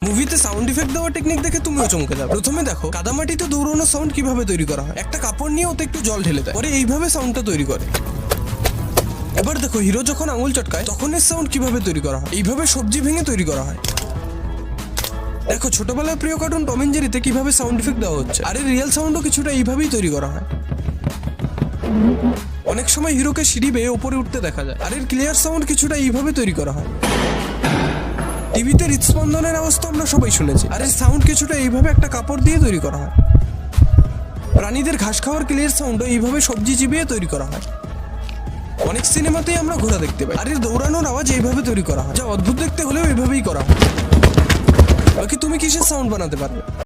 মুভিতে sound effect দেওয়ার technique দেখে তুমিও চমকে যাবে। প্রথমে দেখো কাদামাটিতে দৌড়ানো সাউন্ড কিভাবে তৈরি করা হয়। একটা কাপড় নিয়ে ওতে একটু জল ঢেলে দেয়, পরে এইভাবে সাউন্ডটা তৈরি করে। এবার দেখো হিরো যখন আঙুল চটকায় তখন এর সাউন্ড কিভাবে তৈরি করা হয়। এইভাবে সবজি ভেঙে তৈরি করা হয়। দেখো ছোটবেলার প্রিয় কার্টুন টম এন্ড জেরিতে কিভাবে সাউন্ড ইফেক্ট দেওয়া হচ্ছে, আর এর রিয়েল সাউন্ডও কিছুটা এইভাবেই তৈরি করা হয়। অনেক সময় হিরোকে সিঁড়ি বেয়ে উপরে উঠতে দেখা যায়, আর এর ক্লিয়ার সাউন্ড কিছুটা এইভাবে তৈরি করা হয়। টিভিতে হৃদস্পন্দনের আওয়াজ তো আমরা সবাই শুনেছি, আর এর সাউন্ড কিছুটা এইভাবে একটা কাপড় দিয়ে তৈরি করা হয়। প্রাণীদের ঘাস খাওয়ার ক্লিয়ার সাউন্ডও এইভাবে সবজি চিবিয়ে তৈরি করা হয়। অনেক সিনেমাতেই আমরা ঘোড়া দেখতে পাই, আর এর দৌড়ানোর আওয়াজ এইভাবে তৈরি করা হয়, যা অদ্ভুত দেখতে হলেও এইভাবেই করা হয়। বাকি তুমি কিসের সাউন্ড বানাতে পারবে?